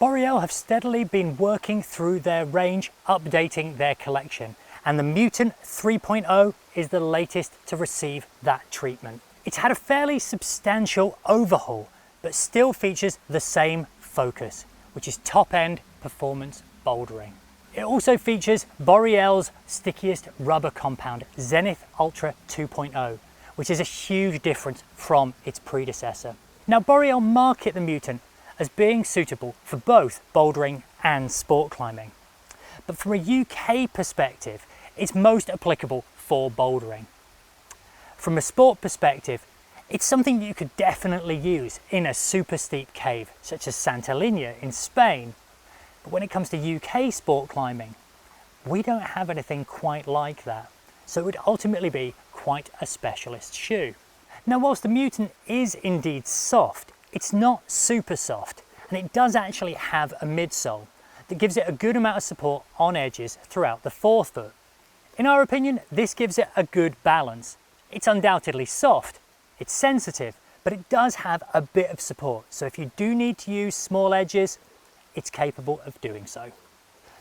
Boreal have steadily been working through their range, updating their collection, and the Mutant 3.0 is the latest to receive that treatment. It's had a fairly substantial overhaul, but still features the same focus, which is top-end performance bouldering. It also features Boreal's stickiest rubber compound, Zenith Ultra 2.0, which is a huge difference from its predecessor. Now, Boreal market the Mutant as being suitable for both bouldering and sport climbing. But from a UK perspective, it's most applicable for bouldering. From a sport perspective, it's something you could definitely use in a super steep cave, such as Santillana in Spain. But when it comes to UK sport climbing, we don't have anything quite like that. So it would ultimately be quite a specialist shoe. Now, whilst the Mutant is indeed soft, it's not super soft, and it does actually have a midsole that gives it a good amount of support on edges throughout the forefoot. In our opinion, this gives it a good balance. It's undoubtedly soft, it's sensitive, but it does have a bit of support, so if you do need to use small edges, it's capable of doing so.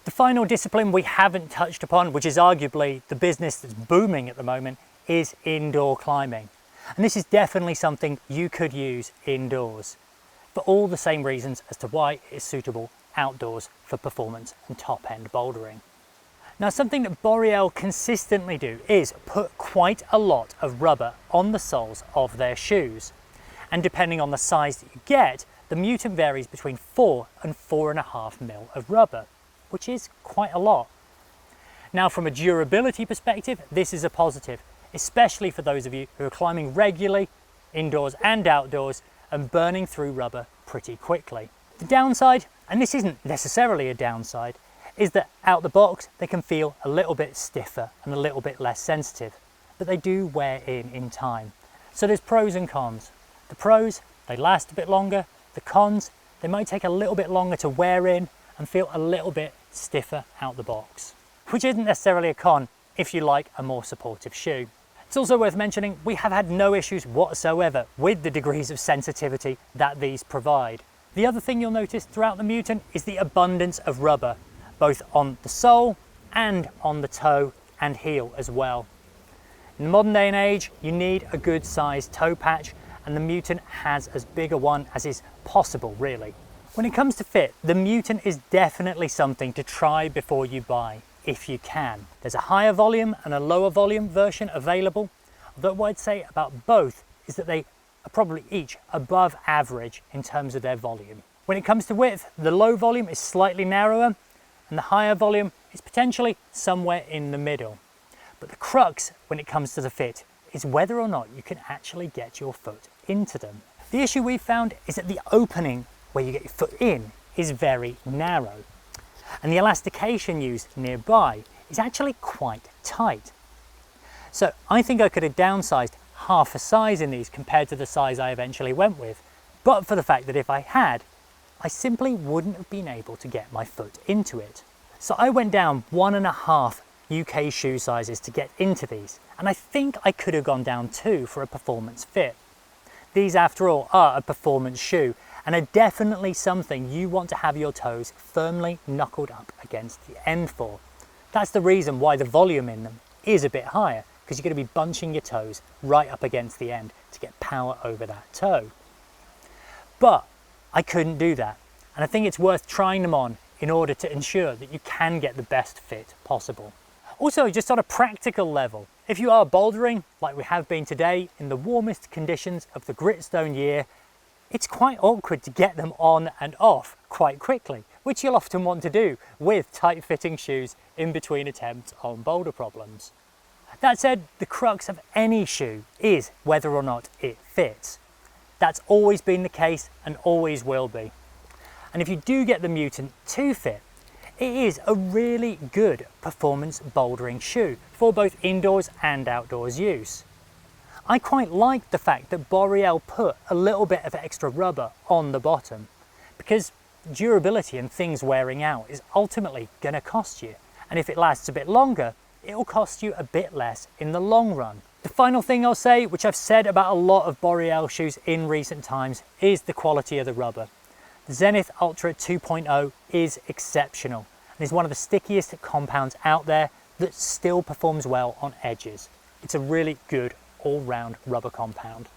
The final discipline we haven't touched upon, which is arguably the business that's booming at the moment, is indoor climbing. And this is definitely something you could use indoors, for all the same reasons as to why it is suitable outdoors for performance and top-end bouldering. Now, something that Boreal consistently do is put quite a lot of rubber on the soles of their shoes. And depending on the size that you get, the Mutant varies between 4 and 4.5 mil of rubber, which is quite a lot. Now, from a durability perspective, this is a positive, especially for those of you who are climbing regularly, indoors and outdoors, and burning through rubber pretty quickly. The downside, and this isn't necessarily a downside, is that out the box they can feel a little bit stiffer and a little bit less sensitive, but they do wear in time. So there's pros and cons. The pros, they last a bit longer. The cons, they might take a little bit longer to wear in and feel a little bit stiffer out the box, which isn't necessarily a con if you like a more supportive shoe. It's also worth mentioning we have had no issues whatsoever with the degrees of sensitivity that these provide. The other thing you'll notice throughout the Mutant is the abundance of rubber, both on the sole and on the toe and heel as well. In the modern day and age, you need a good sized toe patch, and the Mutant has as big a one as is possible, really. When it comes to fit, the Mutant is definitely something to try before you buy, if you can. There's a higher volume and a lower volume version available, although what I'd say about both is that they are probably each above average in terms of their volume. When it comes to width, the low volume is slightly narrower, and the higher volume is potentially somewhere in the middle. But the crux when it comes to the fit is whether or not you can actually get your foot into them. The issue we've found is that the opening where you get your foot in is very narrow, and the elastication used nearby is actually quite tight. So I think I could have downsized half a size in these compared to the size I eventually went with, but for the fact that if I had, I simply wouldn't have been able to get my foot into it. So I went down 1.5 UK shoe sizes to get into these, and I think I could have gone down 2 for a performance fit. These, after all, are a performance shoe and are definitely something you want to have your toes firmly knuckled up against the end for. That's the reason why the volume in them is a bit higher, because you're going to be bunching your toes right up against the end to get power over that toe. But I couldn't do that, and I think it's worth trying them on in order to ensure that you can get the best fit possible. Also, just on a practical level, if you are bouldering, like we have been today, in the warmest conditions of the gritstone year, it's quite awkward to get them on and off quite quickly, which you'll often want to do with tight-fitting shoes in between attempts on boulder problems. That said, the crux of any shoe is whether or not it fits. That's always been the case and always will be. And if you do get the Mutant to fit, it is a really good performance bouldering shoe for both indoors and outdoors use. I quite like the fact that Boreal put a little bit of extra rubber on the bottom, because durability and things wearing out is ultimately going to cost you. And if it lasts a bit longer, it will cost you a bit less in the long run. The final thing I'll say, which I've said about a lot of Boreal shoes in recent times, is the quality of the rubber. Zenith Ultra 2.0 is exceptional and is one of the stickiest compounds out there that still performs well on edges. It's a really good all-round rubber compound.